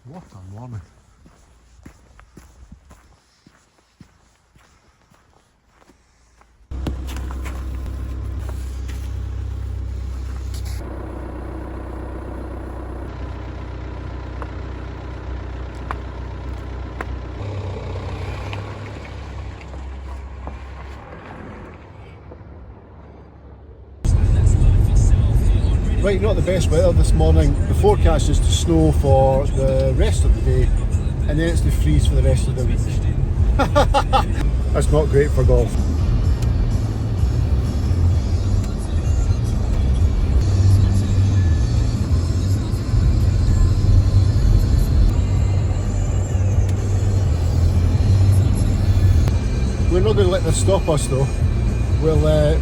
What a morning. Right, not the best weather this morning. The forecast is to snow for the rest of the day, and then it's to freeze for the rest of the week. That's not great for golf. We're not going to let this stop us though. We'll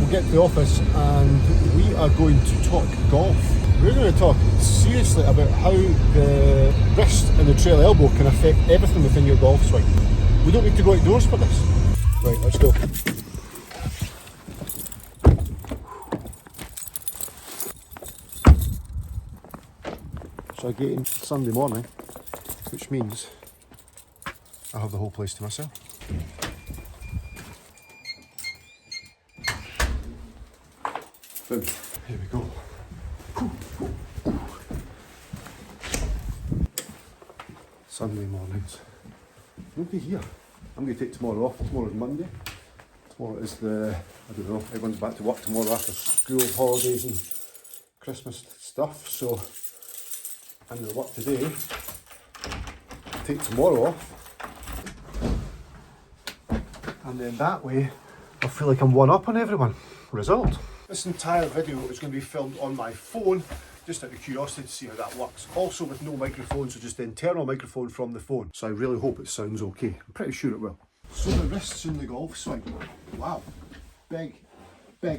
get to the office and we are going to talk golf. We're going to talk seriously about how the wrist and the trail elbow can affect everything within your golf swing. We don't need to go outdoors for this. Right, let's go. So I get in Sunday morning, which means I have the whole place to myself. Boom. Here we go. Sunday mornings. Nobody here. I'm going to take tomorrow off. Tomorrow's Monday. Tomorrow is I don't know, everyone's back to work tomorrow after school holidays and Christmas stuff. So I'm going to work today. Take tomorrow off. And then that way, I feel like I'm one up on everyone. Result. This entire video is going to be filmed on my phone, just out of curiosity to see how that works. Also with no microphone, so just the internal microphone from the phone. So I really hope it sounds okay. I'm pretty sure it will. So the wrists in the golf swing. Wow, big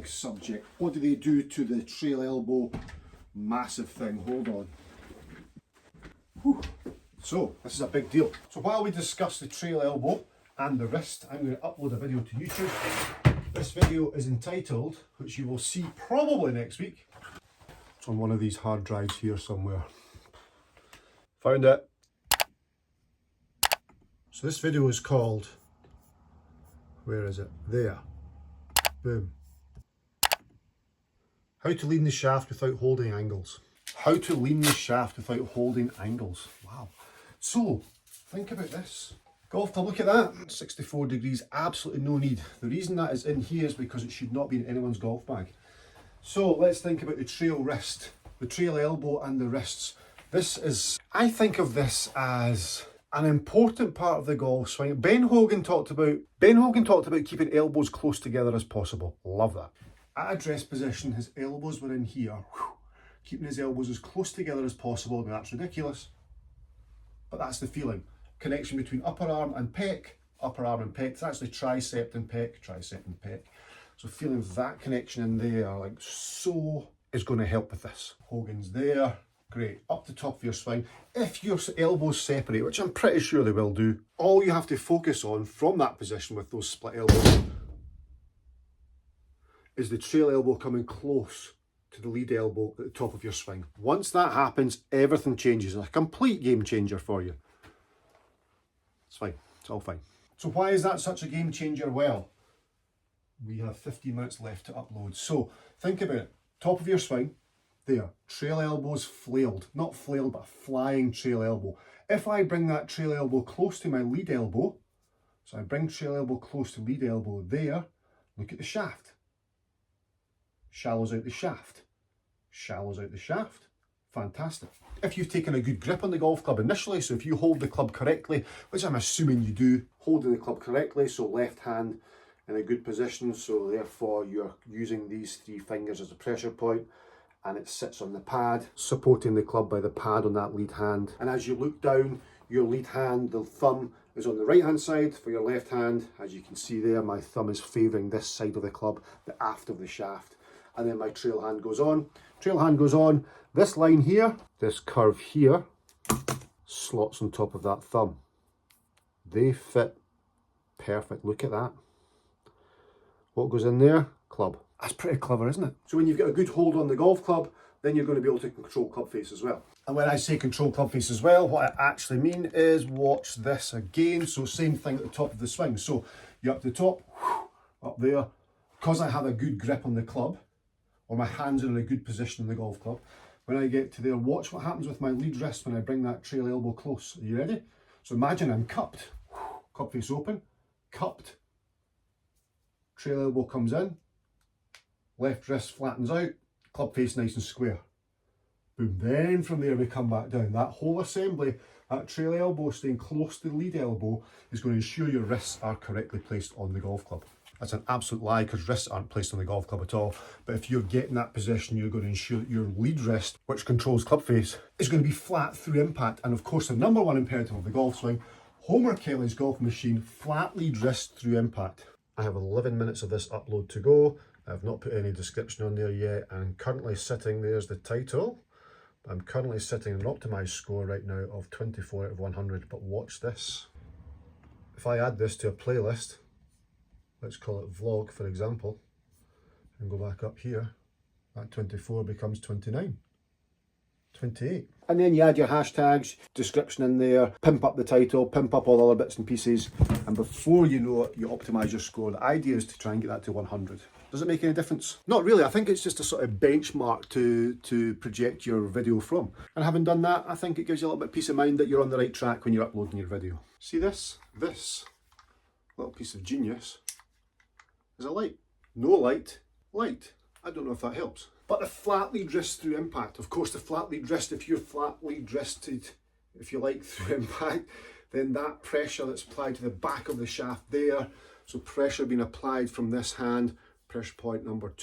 subject. What do they do to the trail elbow? Massive thing, hold on. Whew. So this is a big deal. So while we discuss the trail elbow and the wrist, I'm going to upload a video to YouTube. This video is entitled, which you will see probably next week. It's on one of these hard drives here somewhere. Found it. So this video is called, where is it? There. Boom. How to lean the shaft without holding angles. How to lean the shaft without holding angles. Wow. So, think about this. Golf club, look at that, 64 degrees, absolutely no need. The reason that is in here is because it should not be in anyone's golf bag. So let's think about the trail wrist, the trail elbow and the wrists. I think of this as an important part of the golf swing. Ben Hogan talked about keeping elbows close together as possible. Love that. At address position, his elbows were in here. Keeping his elbows as close together as possible. Now that's ridiculous, but that's the feeling. Connection between upper arm and pec, it's actually tricep and pec. So feeling that connection in there, like so, is going to help with this. Hogan's there, great. Up the top of your swing. If your elbows separate, which I'm pretty sure they will do, all you have to focus on from that position with those split elbows is the trail elbow coming close to the lead elbow at the top of your swing. Once that happens, everything changes. It's a complete game changer for you. It's fine, it's all fine. So why is that such a game changer? Well, we have 15 minutes left to upload. So think about it, top of your swing, there, trail elbows flailed, not flailed, but a flying trail elbow. If I bring that trail elbow close to my lead elbow, so I bring trail elbow close to lead elbow there, look at the shaft. Shallows out the shaft, shallows out the shaft. Fantastic. If you've taken a good grip on the golf club initially, so if you hold the club correctly, which I'm assuming you do, holding the club correctly, so left hand in a good position, so therefore you're using these three fingers as a pressure point, and it sits on the pad, supporting the club by the pad on that lead hand. And as you look down, your lead hand, the thumb, is on the right hand side. For your left hand, as you can see there, my thumb is favouring this side of the club, the aft of the shaft. And then my trail hand goes on. Trail hand goes on. This line here, this curve here, slots on top of that thumb. They fit perfect. Look at that. What goes in there? Club. That's pretty clever, isn't it? So when you've got a good hold on the golf club, then you're going to be able to control club face as well. And when I say control club face as well, what I actually mean is watch this again. So same thing at the top of the swing. So you're up to the top, up there. Because I have a good grip on the club, or my hands are in a good position on the golf club, when I get to there, watch what happens with my lead wrist when I bring that trail elbow close. Are you ready? So imagine I'm cupped, club face open, cupped, trail elbow comes in, left wrist flattens out, club face nice and square. Boom. Then from there we come back down. That whole assembly, that trail elbow staying close to the lead elbow is going to ensure your wrists are correctly placed on the golf club. That's an absolute lie because wrists aren't placed on the golf club at all. But if you're getting that position, you're going to ensure that your lead wrist, which controls club face, is going to be flat through impact. And of course, the number one imperative of the golf swing, Homer Kelly's golf machine, flat lead wrist through impact. I have 11 minutes of this upload to go. I've not put any description on there yet. I'm currently sitting, there's the title. I'm currently sitting an optimized score right now of 24 out of 100, but watch this. If I add this to a playlist, let's call it vlog for example, and go back up here, that 24 becomes 29, 28. And then you add your hashtags, description in there, pimp up the title, pimp up all the other bits and pieces, and before you know it, you optimize your score. The idea is to try and get that to 100. Does it make any difference? Not really. I think it's just a sort of benchmark to project your video from. And having done that, I think it gives you a little bit of peace of mind that you're on the right track when you're uploading your video. See this? This little piece of genius is a light. No light, light. I don't know if that helps. But the flat lead wrist through impact. Of course, the flat lead wrist, if you're flat lead wristed, if you like, through impact, then that pressure that's applied to the back of the shaft there, so pressure being applied from this hand, pressure point number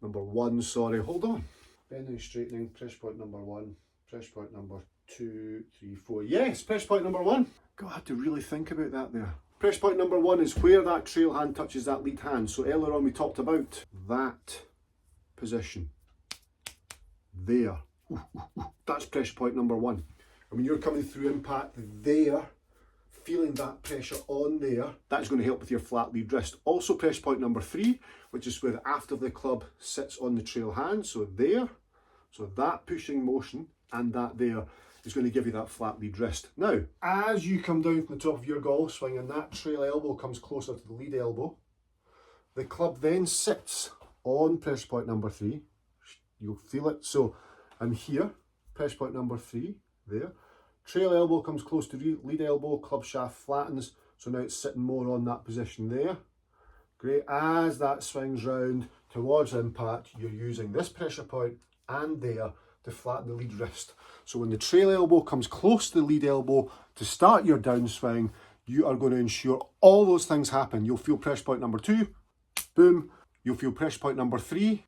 one, sorry, hold on. Bending, straightening, pressure point number one, pressure point number 2, 3, 4. Yes, pressure point number one. God, I had to really think about that there. Pressure point number one is where that trail hand touches that lead hand. So earlier on we talked about that position. There. That's pressure point number one. And when you're coming through impact there, feeling that pressure on there, that's going to help with your flat lead wrist. Also pressure point number 3, which is where the aft of the club sits on the trail hand. So there, so that pushing motion and that there is going to give you that flat lead wrist. Now, as you come down from the top of your golf swing and that trail elbow comes closer to the lead elbow, the club then sits on pressure point number 3. You'll feel it. So I'm here, pressure point number 3, there. Trail elbow comes close to lead elbow, club shaft flattens, so now it's sitting more on that position there. Great. As that swings round towards impact, you're using this pressure point and there to flatten the lead wrist. So when the trail elbow comes close to the lead elbow to start your downswing, you are going to ensure all those things happen. You'll feel pressure point number 2, boom. You'll feel pressure point number 3,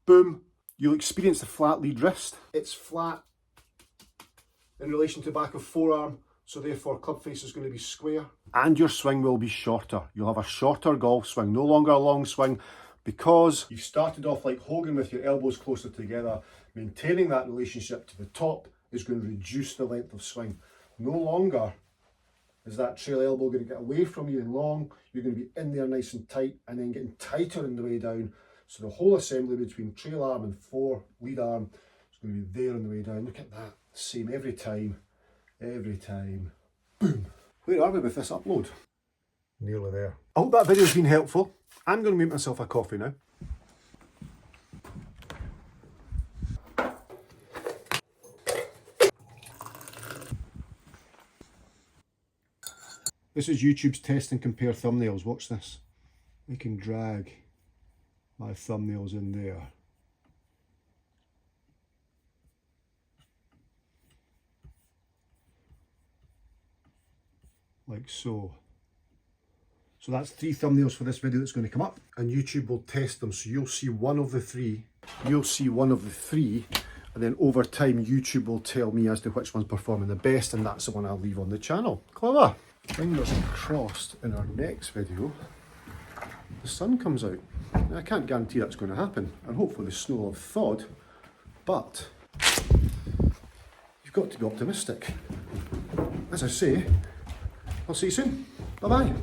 boom. You'll experience the flat lead wrist. It's flat in relation to the back of forearm, so therefore club face is going to be square. And your swing will be shorter. You'll have a shorter golf swing, no longer a long swing, because you've started off like Hogan with your elbows closer together. Maintaining that relationship to the top is going to reduce the length of swing. No longer is that trail elbow going to get away from you and long. You're going to be in there nice and tight and then getting tighter on the way down. So the whole assembly between trail arm and lead arm is going to be there on the way down. Look at that. Same every time, boom. Where are we with this upload? Nearly there. I hope that video's been helpful. I'm going to make myself a coffee now. This is YouTube's test and compare thumbnails. Watch this. I can drag my thumbnails in there. Like so. So that's 3 thumbnails for this video that's going to come up, and YouTube will test them. So you'll see one of the 3. You'll see one of the 3, and then over time YouTube will tell me as to which one's performing the best, and that's the one I'll leave on the channel. Clever. Fingers crossed in our next video the sun comes out. Now, I can't guarantee that's going to happen, and hopefully the snow will have thawed, but you've got to be optimistic. As I say, I'll see you soon. Bye-bye.